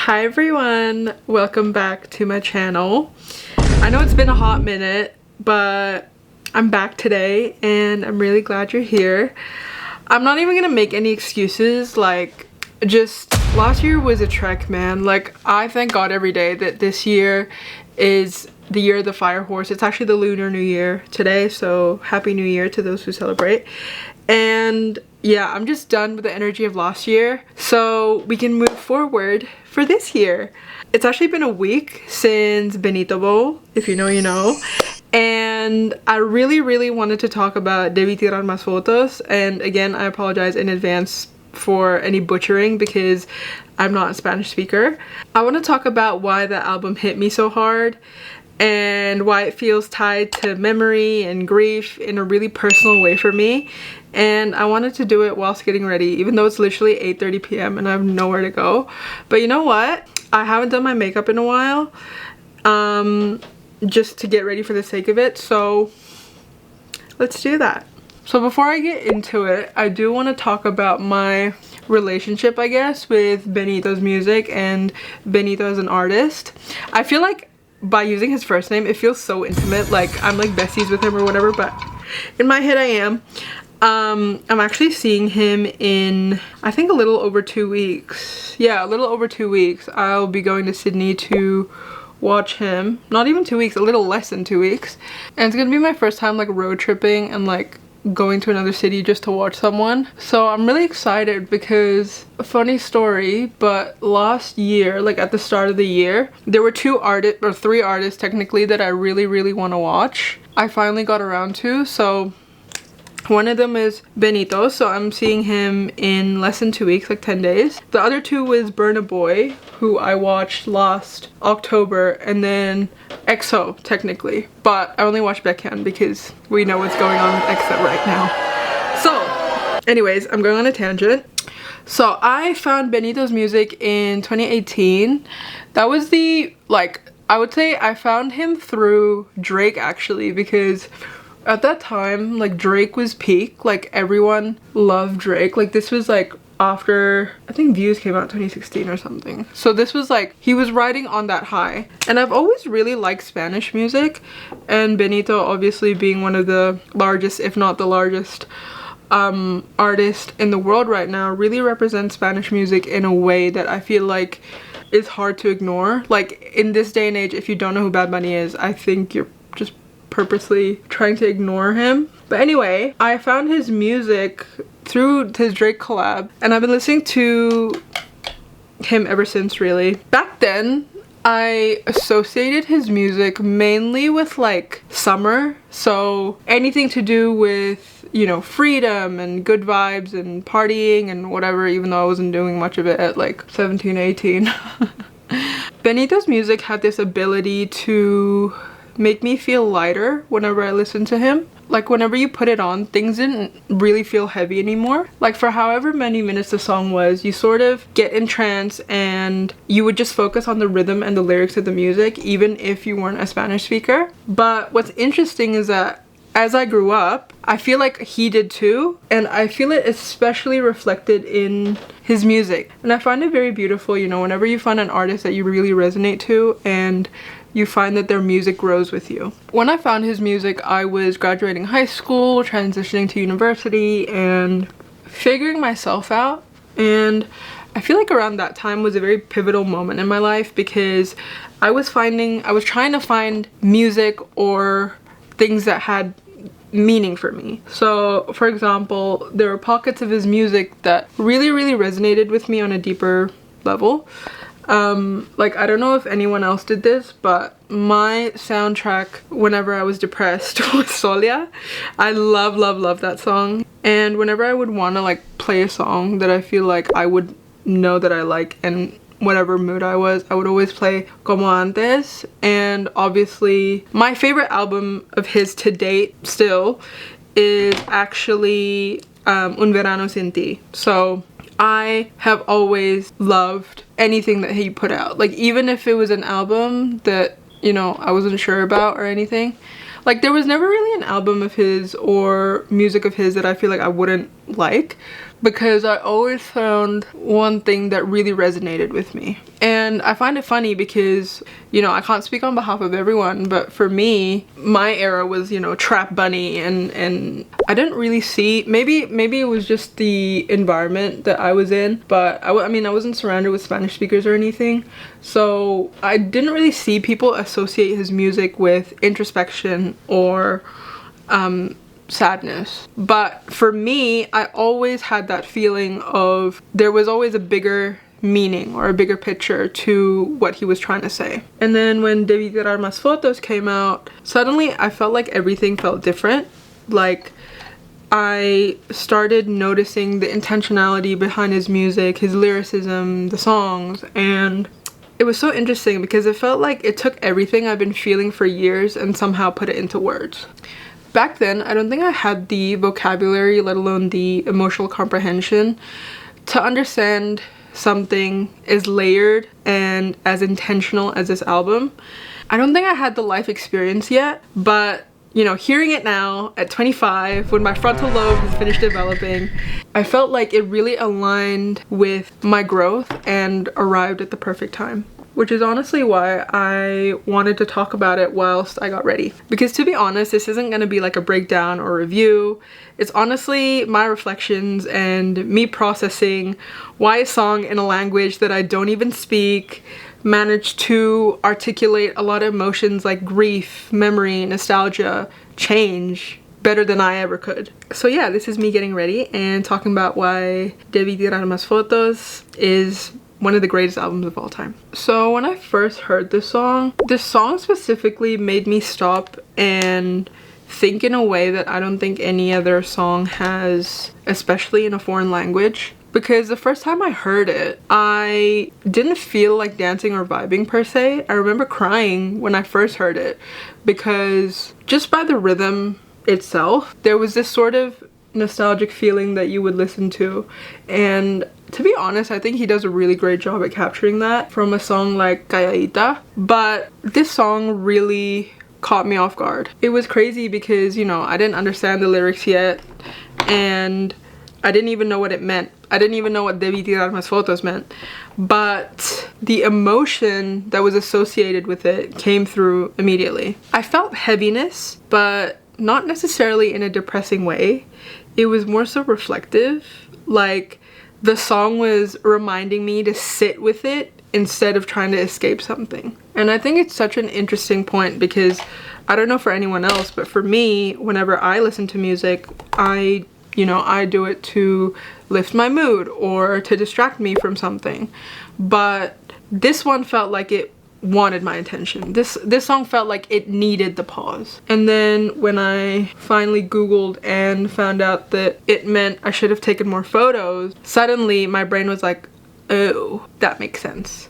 Hi everyone, welcome back to my channel. I know it's been a hot minute, but I'm back today and I'm really glad you're here. I'm not even gonna make any excuses, like, just last year was a trek, man. Like, I thank God every day that this year is the year of the fire horse. It's actually the Lunar New Year today, so happy New Year to those who celebrate. And yeah, I'm just done with the energy of last year, so we can move forward for this year. It's actually been a week since Benito Bowl, if you know, you know. And I really wanted to talk about Debí Tirar Más Fotos. And again, I apologize in advance for any butchering because I'm not a Spanish speaker. I want to talk about why the album hit me so hard and why it feels tied to memory and grief in a really personal way for me. And I wanted to do it whilst getting ready, even though it's literally 8:30 p.m. and I have nowhere to go. But you know what? I haven't done my makeup in a while, just to get ready for the sake of it. So let's do that. So before I get into it, I do want to talk about my relationship, I guess, with Benito's music and Benito as an artist. I feel like by using his first name, it feels so intimate, like I'm like besties with him or whatever, but in my head I am. I'm actually seeing him in, I think, a little over 2 weeks. Yeah, a little over 2 weeks. I'll be going to Sydney to watch him. Not even 2 weeks, a little less than 2 weeks. And it's gonna be my first time like road tripping and like going to another city just to watch someone. So I'm really excited because, a funny story, but last year, like at the start of the year, there were three artists technically that I really want to watch. I finally got around to, so one of them is Benito, so I'm seeing him in less than 2 weeks, like 10 days. The other two was Burna Boy, who I watched last October, and then EXO, technically. But I only watched Baekhyun because we know what's going on with EXO right now. So, anyways, I'm going on a tangent. So I found Benito's music in 2018. That was the, like, I would say I found him through Drake, actually, because at that time, like, Drake was peak. Like, everyone loved Drake. Like, this was like after, I think Views came out in 2016 or something. So this was like, he was riding on that high. And I've always really liked Spanish music, and Benito obviously being one of the largest, if not the largest, artist in the world right now, really represents Spanish music in a way that I feel like is hard to ignore. Like, in this day and age, if you don't know who Bad Bunny is, I think you're just purposely trying to ignore him. But anyway, I found his music through his Drake collab, and I've been listening to him ever since, really. Back then, I associated his music mainly with like summer, so anything to do with, you know, freedom and good vibes and partying and whatever, even though I wasn't doing much of it at like 17, 18. Benito's music had this ability to make me feel lighter whenever I listen to him. Like, whenever you put it on, things didn't really feel heavy anymore. Like, for however many minutes the song was, you sort of get in trance and you would just focus on the rhythm and the lyrics of the music, even if you weren't a Spanish speaker. But what's interesting is that as I grew up, I feel like he did too, and I feel it especially reflected in his music. And I find it very beautiful, you know, whenever you find an artist that you really resonate to and you find that their music grows with you. When I found his music, I was graduating high school, transitioning to university, and figuring myself out. And I feel like around that time was a very pivotal moment in my life because I was trying to find music or things that had meaning for me. So, for example, there were pockets of his music that really resonated with me on a deeper level. Like, I don't know if anyone else did this, but my soundtrack whenever I was depressed was Solia. I love that song. And whenever I would want to like play a song that I feel like I would know that I like, and whatever mood I was, I would always play Como Antes. And obviously my favorite album of his to date still is actually Un Verano Sin Ti. So I have always loved anything that he put out. Like, even if it was an album that, you know, I wasn't sure about or anything. Like, there was never really an album of his or music of his that I feel like I wouldn't like. because I always found one thing that really resonated with me. And I find it funny because, you know, I can't speak on behalf of everyone, but for me, my era was, you know, Trap Bunny, and I didn't really see, maybe it was just the environment that I was in, but I mean, I wasn't surrounded with Spanish speakers or anything, so I didn't really see people associate his music with introspection or sadness. But for me, I always had that feeling of there was always a bigger meaning or a bigger picture to what he was trying to say. And then when Debí Tirar Más Fotos came out, suddenly I felt like everything felt different. Like, I started noticing the intentionality behind his music, his lyricism, the songs, and it was so interesting because it felt like it took everything I've been feeling for years and somehow put it into words. Back then, I don't think I had the vocabulary, let alone the emotional comprehension, to understand something as layered and as intentional as this album. I don't think I had the life experience yet, but you know, hearing it now at 25, when my frontal lobe has finished developing, I felt like it really aligned with my growth and arrived at the perfect time. Which is honestly why I wanted to talk about it whilst I got ready. Because to be honest, this isn't gonna be like a breakdown or review. It's honestly my reflections and me processing why a song in a language that I don't even speak managed to articulate a lot of emotions like grief, memory, nostalgia, change better than I ever could. So yeah, this is me getting ready and talking about why Debí Tirar Más Fotos is one of the greatest albums of all time. So when I first heard this song specifically made me stop and think in a way that I don't think any other song has, especially in a foreign language. Because the first time I heard it, I didn't feel like dancing or vibing per se. I remember crying when I first heard it because just by the rhythm itself, there was this sort of nostalgic feeling that you would listen to. And to be honest, I think he does a really great job at capturing that from a song like Calladita. But this song really caught me off guard. It was crazy because, you know, I didn't understand the lyrics yet and I didn't even know what it meant. I didn't even know what Debí Tirar Más Fotos meant. But the emotion that was associated with it came through immediately. I felt heaviness, but not necessarily in a depressing way. It was more so reflective. Like, the song was reminding me to sit with it instead of trying to escape something. And I think it's such an interesting point because I don't know for anyone else, but for me, whenever I listen to music, I do it to lift my mood or to distract me from something. But this one felt like it wanted my attention. This song felt like it needed the pause. And then when I finally Googled and found out that it meant I should have taken more photos, suddenly my brain was like, oh, that makes sense.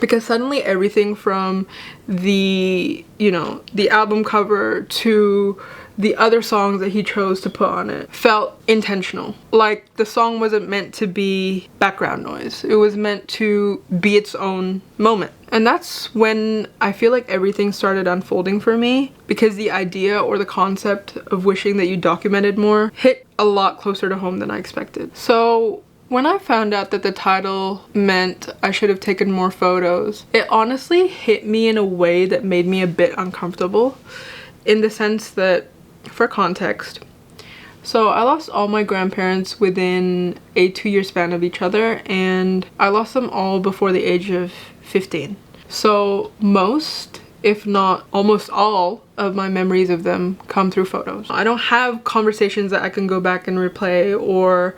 Because suddenly everything from the, you know, the album cover to the other songs that he chose to put on it felt intentional. Like, the song wasn't meant to be background noise. It was meant to be its own moment. And that's when I feel like everything started unfolding for me, because the idea or the concept of wishing that you documented more hit a lot closer to home than I expected. So when I found out that the title meant I should have taken more photos, it honestly hit me in a way that made me a bit uncomfortable, in the sense that, for context, so I lost all my grandparents within a 2-year span of each other, and I lost them all before the age of 15. So most, if not almost all, of my memories of them come through photos. I don't have conversations that I can go back and replay or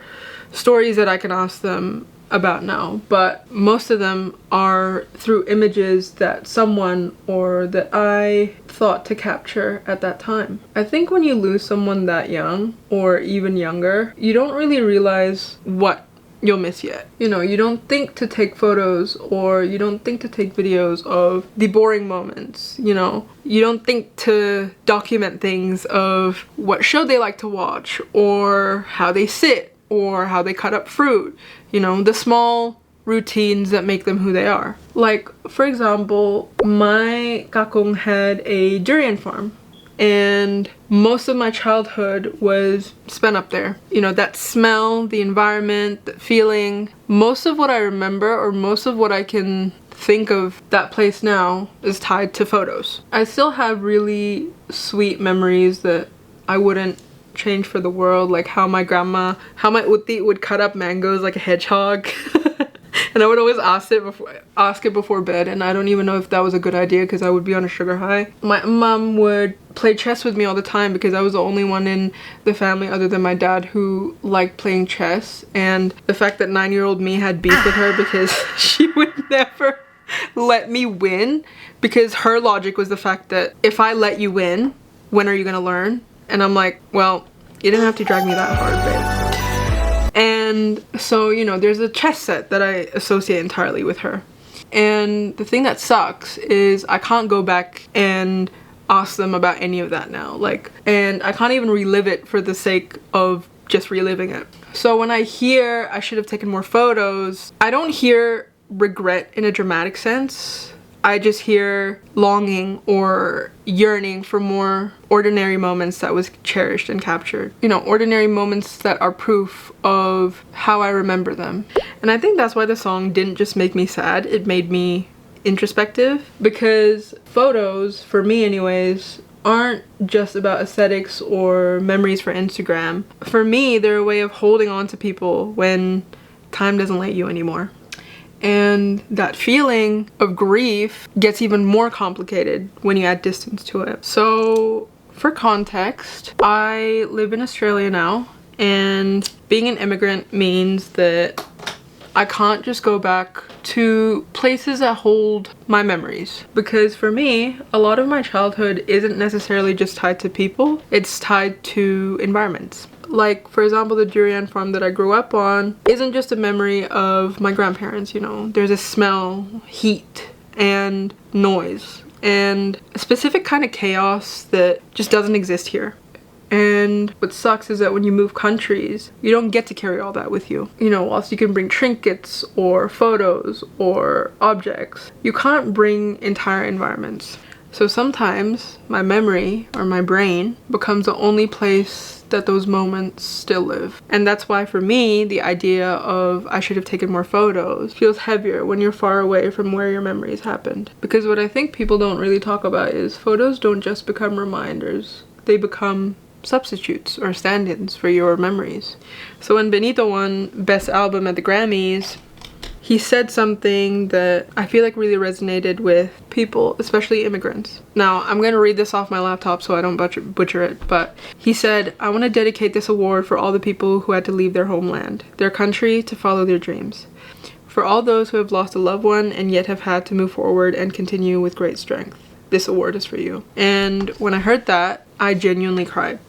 stories that I can ask them about now, but most of them are through images that someone or that I thought to capture at that time. I think when you lose someone that young or even younger, you don't really realize what you'll miss yet. You know, you don't think to take photos or you don't think to take videos of the boring moments, you know. You don't think to document things of what show they like to watch or how they sit or how they cut up fruit, you know, the small routines that make them who they are. Like, for example, my kakong had a durian farm and most of my childhood was spent up there. You know, that smell, the environment, the feeling. Most of what I remember, or most of what I can think of that place now, is tied to photos. I still have really sweet memories that I wouldn't change for the world, like how my uti would cut up mangoes like a hedgehog. And I would always ask it before bed, and I don't even know if that was a good idea because I would be on a sugar high. My mom would play chess with me all the time because I was the only one in the family other than my dad who liked playing chess. And the fact that 9-year-old me had beef with her because she would never let me win, because her logic was the fact that if I let you win, when are you gonna learn? And I'm like, well, you didn't have to drag me that hard, babe. And so, you know, there's a chess set that I associate entirely with her. And the thing that sucks is I can't go back and ask them about any of that now. Like, and I can't even relive it for the sake of just reliving it. So when I hear I should have taken more photos, I don't hear regret in a dramatic sense. I just hear longing or yearning for more ordinary moments that was cherished and captured. You know, ordinary moments that are proof of how I remember them. And I think that's why the song didn't just make me sad, it made me introspective. Because photos, for me anyways, aren't just about aesthetics or memories for Instagram. For me, they're a way of holding on to people when time doesn't let you anymore. And that feeling of grief gets even more complicated when you add distance to it. So for context, I live in Australia now, and being an immigrant means that I can't just go back to places that hold my memories. Because for me, a lot of my childhood isn't necessarily just tied to people, it's tied to environments. Like, for example, the durian farm that I grew up on isn't just a memory of my grandparents, you know. There's a smell, heat, and noise, and a specific kind of chaos that just doesn't exist here. And what sucks is that when you move countries, you don't get to carry all that with you. You know, whilst you can bring trinkets or photos or objects, you can't bring entire environments. So sometimes my memory or my brain becomes the only place that those moments still live. And that's why for me, the idea of I should have taken more photos feels heavier when you're far away from where your memories happened. Because what I think people don't really talk about is photos don't just become reminders, they become substitutes or stand-ins for your memories. So when Benito won Best Album at the Grammys, he said something that I feel like really resonated with people, especially immigrants. Now, I'm gonna read this off my laptop so I don't butcher it, but he said, "I want to dedicate this award for all the people who had to leave their homeland, their country, to follow their dreams. For all those who have lost a loved one and yet have had to move forward and continue with great strength. This award is for you." And when I heard that, I genuinely cried.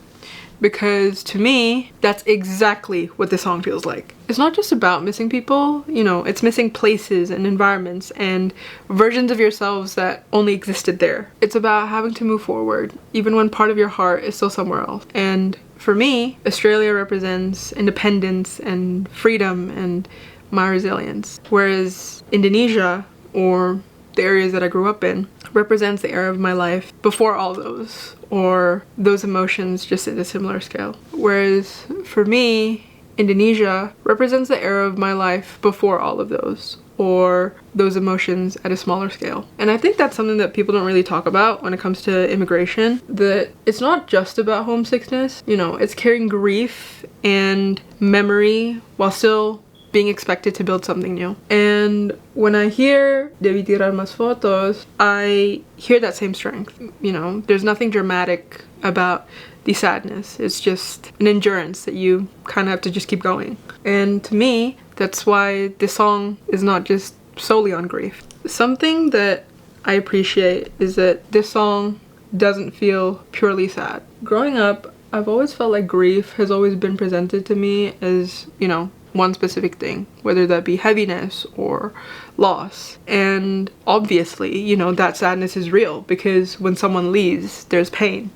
Because to me, that's exactly what the song feels like. It's not just about missing people, you know, it's missing places and environments and versions of yourselves that only existed there. It's about having to move forward, even when part of your heart is still somewhere else. And for me, Australia represents independence and freedom and my resilience. Whereas Indonesia, or the areas that I grew up in, represents the era of my life before all those, or those emotions just at a similar scale. Whereas for me, Indonesia represents the era of my life before all of those, or those emotions at a smaller scale. And I think that's something that people don't really talk about when it comes to immigration, that it's not just about homesickness, you know, it's carrying grief and memory while still being expected to build something new. And when I hear Debí Tirar Más Fotos, I hear that same strength. You know, there's nothing dramatic about the sadness. It's just an endurance that you kind of have to just keep going. And to me, that's why this song is not just solely on grief. Something that I appreciate is that this song doesn't feel purely sad. Growing up, I've always felt like grief has always been presented to me as, you know, one specific thing, whether that be heaviness or loss. And obviously, you know, that sadness is real because when someone leaves, there's pain.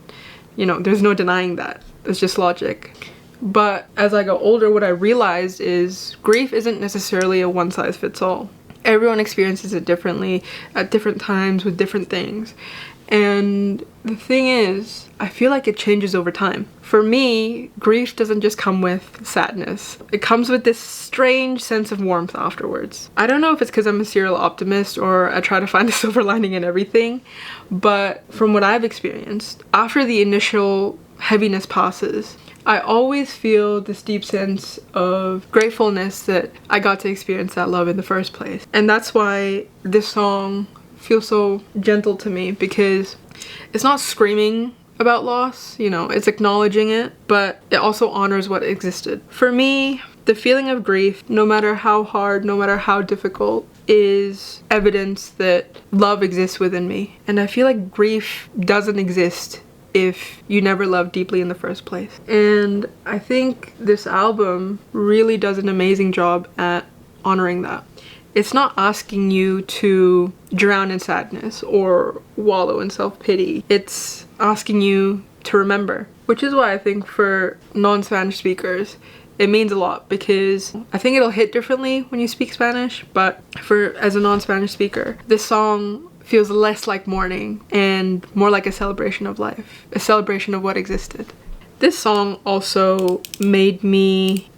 You know, there's no denying that. It's just logic. But as I got older, what I realized is grief isn't necessarily a one-size-fits-all. Everyone experiences it differently at different times with different things. And the thing is, I feel like it changes over time. For me, grief doesn't just come with sadness. It comes with this strange sense of warmth afterwards. I don't know if it's because I'm a serial optimist or I try to find the silver lining in everything, but from what I've experienced, after the initial heaviness passes, I always feel this deep sense of gratefulness that I got to experience that love in the first place. And that's why this song feels so gentle to me, because it's not screaming about loss, you know, it's acknowledging it, but it also honors what existed. For me, the feeling of grief, no matter how hard, no matter how difficult, is evidence that love exists within me. And I feel like grief doesn't exist if you never loved deeply in the first place. And I think this album really does an amazing job at honoring that. It's not asking you to drown in sadness or wallow in self-pity. It's asking you to remember, which is why I think for non-Spanish speakers, it means a lot, because I think it'll hit differently when you speak Spanish, but as a non-Spanish speaker, this song feels less like mourning and more like a celebration of life, a celebration of what existed. This song also made me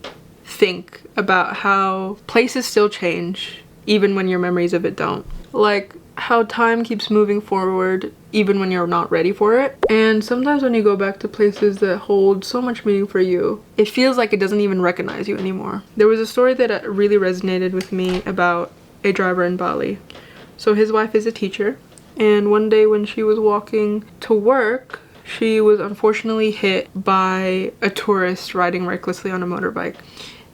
think about how places still change even when your memories of it don't. Like how time keeps moving forward even when you're not ready for it. And sometimes when you go back to places that hold so much meaning for you, it feels like it doesn't even recognize you anymore. There was a story that really resonated with me about a driver in Bali. So his wife is a teacher, and one day when she was walking to work, she was unfortunately hit by a tourist riding recklessly on a motorbike.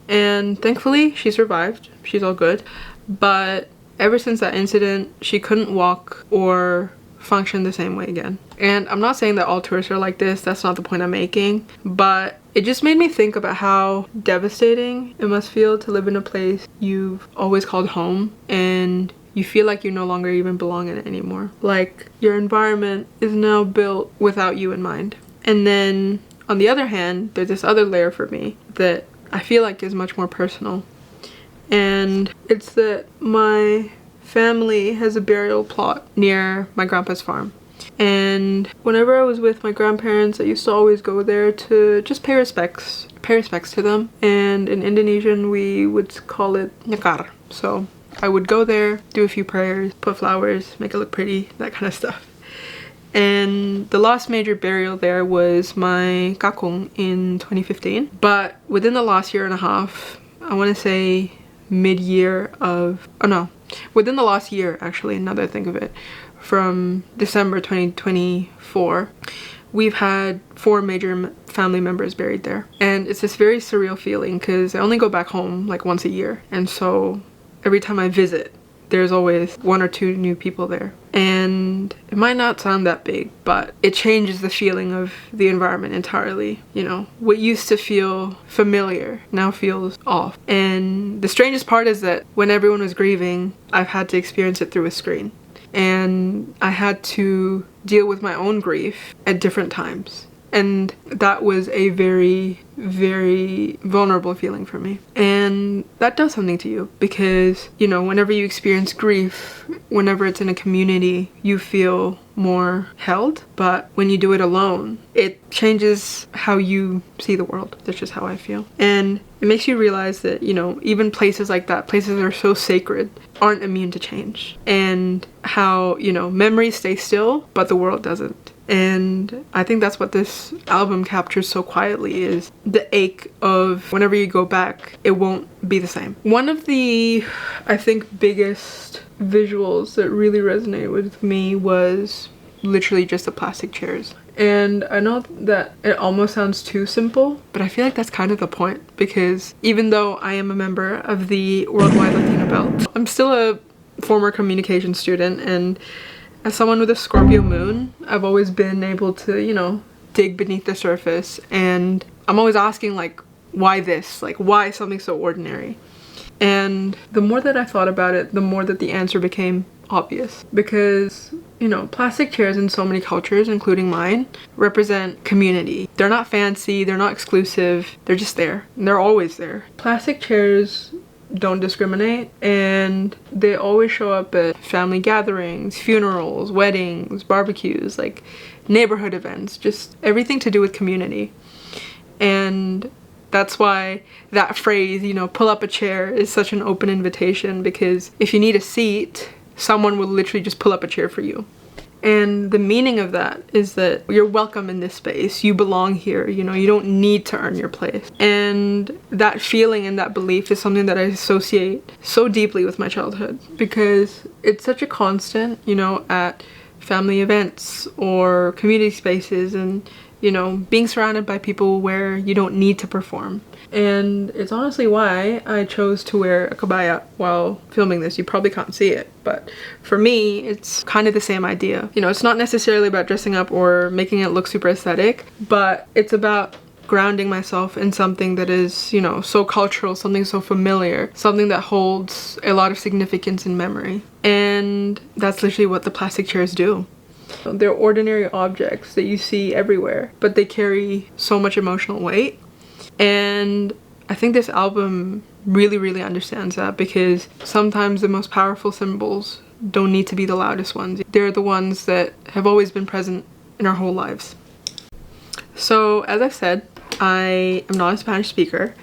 And thankfully she survived, she's all good. But ever since that incident, she couldn't walk or function the same way again. And I'm not saying that all tourists are like this, that's not the point I'm making, but it just made me think about how devastating it must feel to live in a place you've always called home and you feel like you no longer even belong in it anymore. Like your environment is now built without you in mind. And then on the other hand, there's this other layer for me that I feel like is much more personal. And it's that my family has a burial plot near my grandpa's farm. And whenever I was with my grandparents, I used to always go there to just pay respects to them. And in Indonesian, we would call it nyakar. So I would go there, do a few prayers, put flowers, make it look pretty, that kind of stuff. And the last major burial there was my kakong in 2015. But within the last year and a half, I want to say within the last year actually, now that I think of it, from December 2024, we've had 4 major family members buried there. And it's this very surreal feeling because I only go back home like once a year, and so every time I visit, there's always 1 or 2 new people there. And it might not sound that big, but it changes the feeling of the environment entirely. You know, what used to feel familiar now feels off. And the strangest part is that when everyone was grieving, I've had to experience it through a screen. And I had to deal with my own grief at different times. And that was a very, very vulnerable feeling for me. And that does something to you because, you know, whenever you experience grief, whenever it's in a community, you feel more held. But when you do it alone, it changes how you see the world. That's just how I feel. And it makes you realize that, you know, even places like that, places that are so sacred, aren't immune to change. And how, you know, memories stay still, but the world doesn't. And I think that's what this album captures so quietly, is the ache of whenever you go back, it won't be the same. One of the, I think, biggest visuals that really resonated with me was literally just the plastic chairs. And I know that it almost sounds too simple, but I feel like that's kind of the point, because even though I am a member of the Worldwide Latina Belt, I'm still a former communication student, and as someone with a Scorpio moon, I've always been able to, you know, dig beneath the surface, and I'm always asking, like, why this? Like, why something so ordinary? And the more that I thought about it, the more that the answer became obvious. Because, you know, plastic chairs in so many cultures, including mine, represent community. They're not fancy, they're not exclusive, they're just there. And they're always there. Plastic chairs don't discriminate, and they always show up at family gatherings, funerals, weddings, barbecues, like neighborhood events, just everything to do with community. And that's why that phrase, you know, pull up a chair, is such an open invitation, because if you need a seat, someone will literally just pull up a chair for you. And the meaning of that is that you're welcome in this space, you belong here, you know, you don't need to earn your place. And that feeling and that belief is something that I associate so deeply with my childhood, because it's such a constant, you know, at family events or community spaces, and you know, being surrounded by people where you don't need to perform. And it's honestly why I chose to wear a kabaya while filming this. You probably can't see it, but for me, it's kind of the same idea. You know, it's not necessarily about dressing up or making it look super aesthetic, but it's about grounding myself in something that is, you know, so cultural, something so familiar, something that holds a lot of significance in memory. And that's literally what the plastic chairs do. They're ordinary objects that you see everywhere, but they carry so much emotional weight. And I think this album really understands that, because sometimes the most powerful symbols don't need to be the loudest ones. They're the ones that have always been present in our whole lives. So as I've said, I am not a Spanish speaker,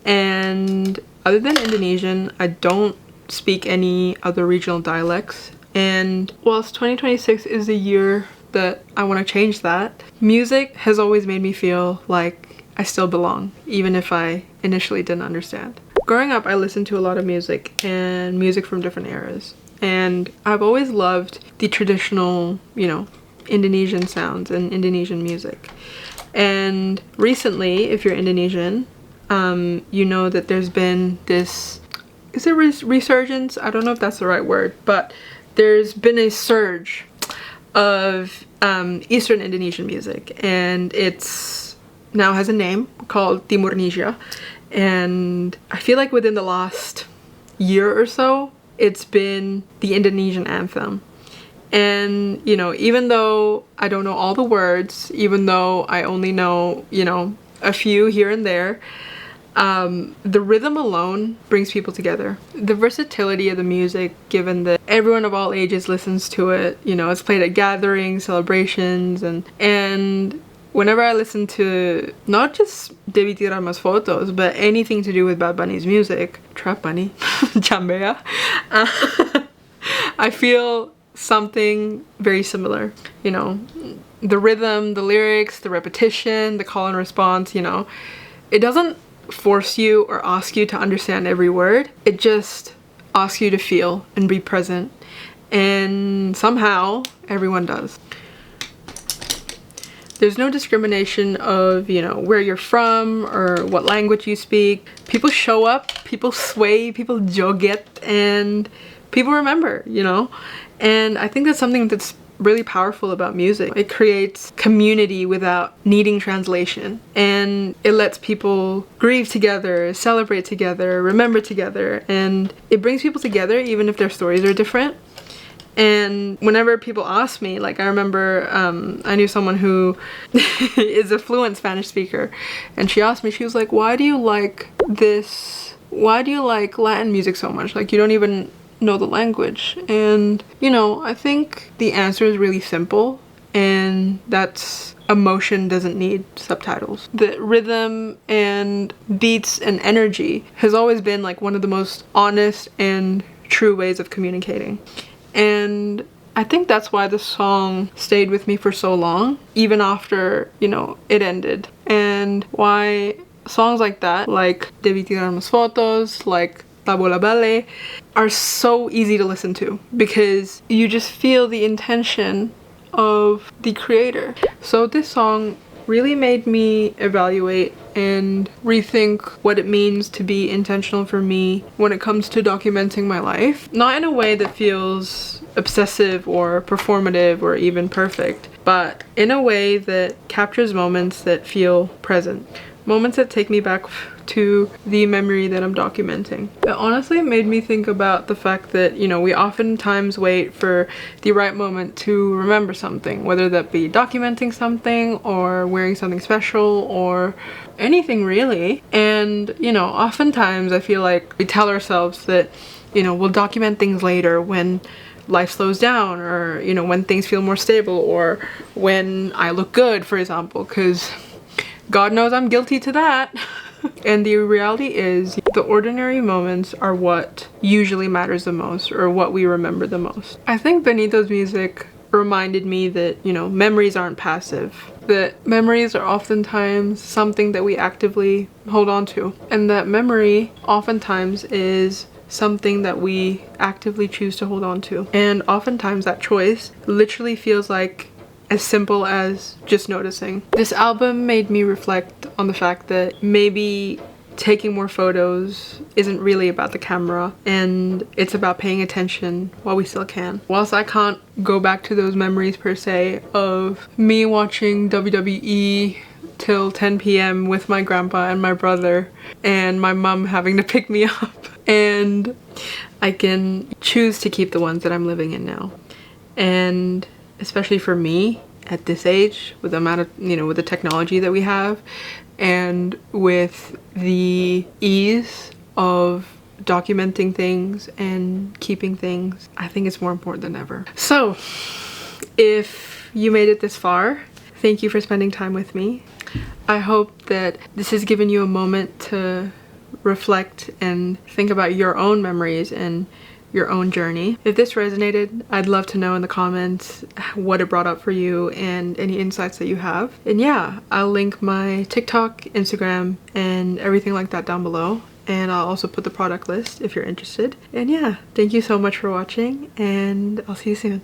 and other than Indonesian, I don't speak any other regional dialects. And whilst 2026 is the year that I want to change that, music has always made me feel like I still belong, even if I initially didn't understand. Growing up, I listened to a lot of music, and music from different eras. And I've always loved the traditional, you know, Indonesian sounds and Indonesian music. And recently, if you're Indonesian, you know that there's been this, is it resurgence? I don't know if that's the right word, but there's been a surge of Eastern Indonesian music, and it's now has a name called Timurnesia. And I feel like within the last year or so, it's been the Indonesian anthem. And, you know, even though I don't know all the words, even though I only know, you know, a few here and there, the rhythm alone brings people together. The versatility of the music, given that everyone of all ages listens to it, you know, it's played at gatherings, celebrations, and whenever I listen to not just Debí Tirar Más Fotos, but anything to do with Bad Bunny's music, Trap Bunny, Chambea, I feel something very similar. You know, the rhythm, the lyrics, the repetition, the call and response, you know, it doesn't force you or ask you to understand every word. It just asks you to feel and be present, and somehow everyone does. There's no discrimination of, you know, where you're from or what language you speak. People show up, people sway, people joget, and people remember, you know. And I think that's something that's really powerful about music. It creates community without needing translation, and it lets people grieve together, celebrate together, remember together, and it brings people together even if their stories are different. And whenever people ask me, like I remember I knew someone who is a fluent Spanish speaker, and she asked me, she was like, why do you like this, why do you like Latin music so much? Like, you don't even know the language. And you know, I think the answer is really simple, and that's emotion doesn't need subtitles. The rhythm and beats and energy has always been like one of the most honest and true ways of communicating. And I think that's why the song stayed with me for so long, even after, you know, it ended. And why songs like that, like Debí Tirar Más Fotos, like La Bola Ballet, are so easy to listen to, because you just feel the intention of the creator. So this song really made me evaluate and rethink what it means to be intentional for me when it comes to documenting my life. Not in a way that feels obsessive or performative or even perfect, but in a way that captures moments that feel present. Moments that take me back to the memory that I'm documenting. It honestly made me think about the fact that, you know, we oftentimes wait for the right moment to remember something, whether that be documenting something or wearing something special or anything really. And, you know, oftentimes I feel like we tell ourselves that, you know, we'll document things later when life slows down, or, you know, when things feel more stable, or when I look good, for example, because God knows I'm guilty to that. And the reality is, the ordinary moments are what usually matters the most, or what we remember the most. I think Benito's music reminded me that, you know, memories aren't passive. That memories are oftentimes something that we actively hold on to. And that memory oftentimes is something that we actively choose to hold on to. And oftentimes that choice literally feels like as simple as just noticing. This album made me reflect on the fact that maybe taking more photos isn't really about the camera, and it's about paying attention while we still can. Whilst I can't go back to those memories per se of me watching WWE till 10 p.m. with my grandpa and my brother and my mom having to pick me up, and I can choose to keep the ones that I'm living in now. And especially for me at this age, with the amount of, you know, with the technology that we have and with the ease of documenting things and keeping things, I think it's more important than ever. So if you made it this far, thank you for spending time with me. I hope that this has given you a moment to reflect and think about your own memories and your own journey. If this resonated, I'd love to know in the comments what it brought up for you and any insights that you have. And yeah, I'll link my TikTok, Instagram, and everything like that down below. And I'll also put the product list if you're interested. And yeah, thank you so much for watching, and I'll see you soon.